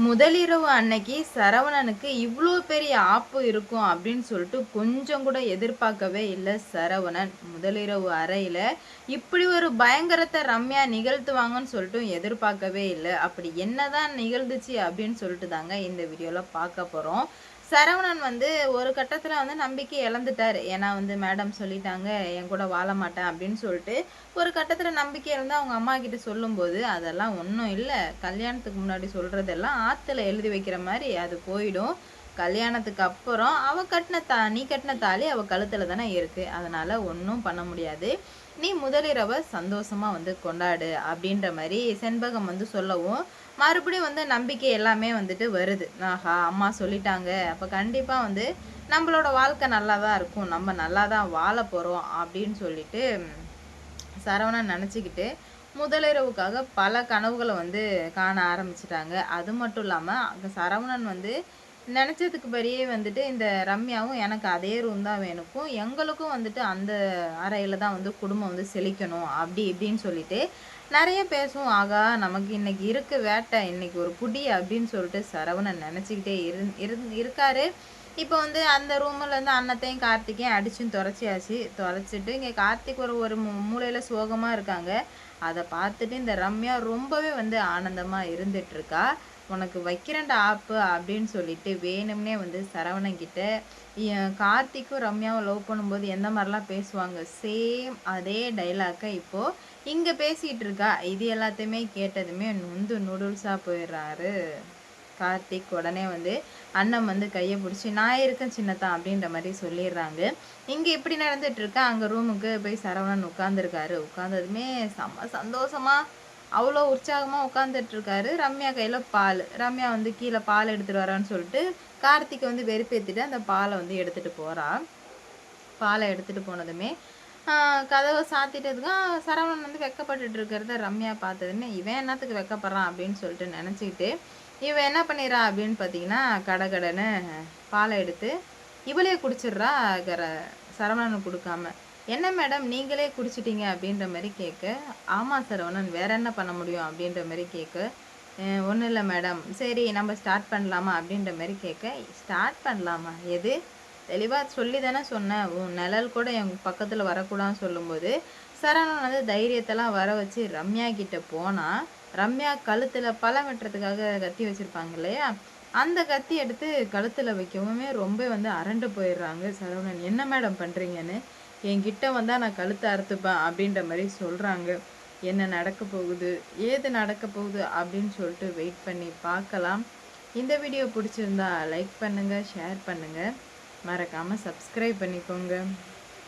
முதலிரவு அன்னைக்கு சரவணனுக்கு இவ்ளோ பெரிய ஆப்பு இருக்கும் அப்படின்னு சொல்லிட்டு கொஞ்சம் கூட எதிர்பார்க்கவே இல்ல சரவணன். முதலிரவு அறையில இப்படி ஒரு பயங்கரத்த ரம்யா நிகழ்த்துவாங்கன்னு சொல்லிட்டு எதிர்பார்க்கவே இல்ல. அப்படி என்னதான் நிகழ்ந்துச்சு அப்படின்னு சொல்லிட்டு தாங்க இந்த வீடியோல பார்க்க போறோம். சரவணன் வந்து ஒரு கட்டத்துல வந்து நம்பிக்கை இழந்துட்டாரு. ஏன்னா வந்து மேடம் சொல்லிட்டாங்க, என் கூட வாழ மாட்டேன் அப்படின்னு சொல்லிட்டு ஒரு கட்டத்துல நம்பிக்கை இழந்து அவங்க அம்மா கிட்ட சொல்லும்போது, அதெல்லாம் ஒண்ணும் இல்ல. கல்யாணத்துக்கு முன்னாடி சொல்றதெல்லாம் ஆத்துல எழுதி வைக்கிற மாரி அது போயிடும். கல்யாணத்துக்கு அப்புறம் நீ கட்டின தாலி அவ கழுத்துல தானே இருக்கு. அதனால ஒண்ணும் பண்ண முடியாது. நீ முதலிரவ சந்தோஷமா வந்து கொண்டாடு அப்படின்ற மாரி செண்பகம் வந்து சொல்லவும், மறுபடியும் வந்து நம்பிக்கை எல்லாமே வந்துட்டு வருது. ஆஹா! அம்மா சொல்லிட்டாங்க. அப்ப கண்டிப்பா வந்து நம்மளோட வாழ்க்கை நல்லா தான் இருக்கும். நம்ம நல்லா தான் வாழப் போறோம் அப்படின்னு சொல்லிட்டு சரவணன் நினச்சிக்கிட்டு முதலிரவுக்காக பல கனவுகளை வந்து காண ஆரம்பிச்சிட்டாங்க. அது மட்டும் இல்லாமல் அங்கே சரவணன் வந்து நினச்சதுக்கு படியே வந்துட்டு இந்த ரம்யாவும் எனக்கு அதே ரூம் தான் வேணுக்கும், எங்களுக்கும் வந்துட்டு அந்த அறையில் தான் வந்து குடும்பம் வந்து செழிக்கணும் அப்படி இப்படின்னு சொல்லிட்டு நிறைய பேசும். ஆகா, நமக்கு இன்னைக்கு இருக்கு வேட்டை, இன்னைக்கு ஒரு புடி அப்படின்னு சொல்லிட்டு சரவணன் நினச்சிக்கிட்டே இருக்காரு. இப்போ வந்து அந்த ரூம்லேருந்து அன்னத்தையும் கார்த்திக்கையும் அடிச்சும் தொலைச்சிட்டு இங்கே கார்த்திக் ஒரு மூலையில் சோகமாக இருக்காங்க. அதை பார்த்துட்டு இந்த ரம்யா ரொம்பவே வந்து ஆனந்தமாக இருந்துட்டுருக்கா. உனக்கு வைக்கிறேன்டா ஆப்பு அப்படின்னு சொல்லிட்டு வேணும்னே வந்து சரவணங்கிட்ட கார்த்திக்கும் ரம்யாவும் லவ் பண்ணும்போது எந்த மாதிரிலாம் பேசுவாங்க, சேம் அதே டைலாக்கை இப்போது இங்கே பேசிகிட்டு இருக்கா. இது எல்லாத்தையுமே கேட்டதுமே நொந்து நூடுல்ஸாக போயிடுறாரு கார்த்திக். உடனே வந்து அண்ணன் வந்து கையை பிடிச்சி நான் இருக்கேன் சின்னத்தான் அப்படின்ற மாதிரி சொல்லிடுறாங்க. இங்கே இப்படி நடந்துட்டு இருக்கா. அங்கே ரூமுக்கு போய் சரவணன் உட்காந்துருக்காரு. உட்காந்ததுமே செம்ம சந்தோஷமாக அவ்வளோ உற்சாகமாக உட்காந்துட்டு இருக்காரு. ரம்யா கையில் பால். ரம்யா வந்து கீழே பால் எடுத்துகிட்டு வரான்னு சொல்லிட்டு கார்த்திகை வந்து வெறுப்பேற்றிட்டு அந்த பாலை வந்து எடுத்துகிட்டு போகிறா. பாலை எடுத்துகிட்டு போனதுமே கதவை சாத்திட்டதுக்கு சரவணன் வந்து வெக்கப்பட்டுட்டு இருக்கிறத ரம்யா பார்த்ததுமே இவன் என்னத்துக்கு வெக்கப்படுறான் அப்படின்னு சொல்லிட்டு நினச்சிக்கிட்டு இவன் என்ன பண்ணிடுறா அப்படின்னு பார்த்தீங்கன்னா கடகடன்னு பாலை எடுத்து இவளே குடிச்சிடுறா. சரவணன் கொடுக்காம. என்ன மேடம் நீங்களே குடிச்சிட்டீங்க அப்படின்ற மாதிரி கேட்க, ஆமாம் சரவணன் வேற என்ன பண்ண முடியும் அப்படின்ற மாதிரி கேட்க, ஒன்றும் இல்லை மேடம், சரி நம்ம ஸ்டார்ட் பண்ணலாமா அப்படின்ற மாதிரி கேட்க, ஸ்டார்ட் பண்ணலாமா எது தெளிவாக சொல்லி தானே சொன்னேன், உன் நிழல் கூட என் பக்கத்தில் வரக்கூடாதுன்னு சொல்லும்போது சரவணன் வந்து தைரியத்தெல்லாம் வர வச்சு ரம்யா கிட்ட போனால் ரம்யா கழுத்தில் பழம் வெட்டுறதுக்காக கத்தி வச்சுருப்பாங்க இல்லையா, அந்த கத்தி எடுத்து கழுத்தில் வைக்கவுமே ரொம்ப வந்து அரண்டு போயிடுறாங்க சரவணன். என்ன மேடம் பண்ணுறீங்கன்னு, என்கிட்ட வந்தால் நான் கழுத்தை அறுத்துப்பேன் அப்படின்ற மாதிரி சொல்கிறாங்க. என்ன நடக்க போகுது ஏது நடக்க போகுது அப்படின்னு சொல்லிட்டு வெயிட் பண்ணி பார்க்கலாம். இந்த வீடியோ பிடிச்சிருந்தா லைக் பண்ணுங்கள், ஷேர் பண்ணுங்கள், மறக்காமல் சப்ஸ்கிரைப் பண்ணிக்கோங்க.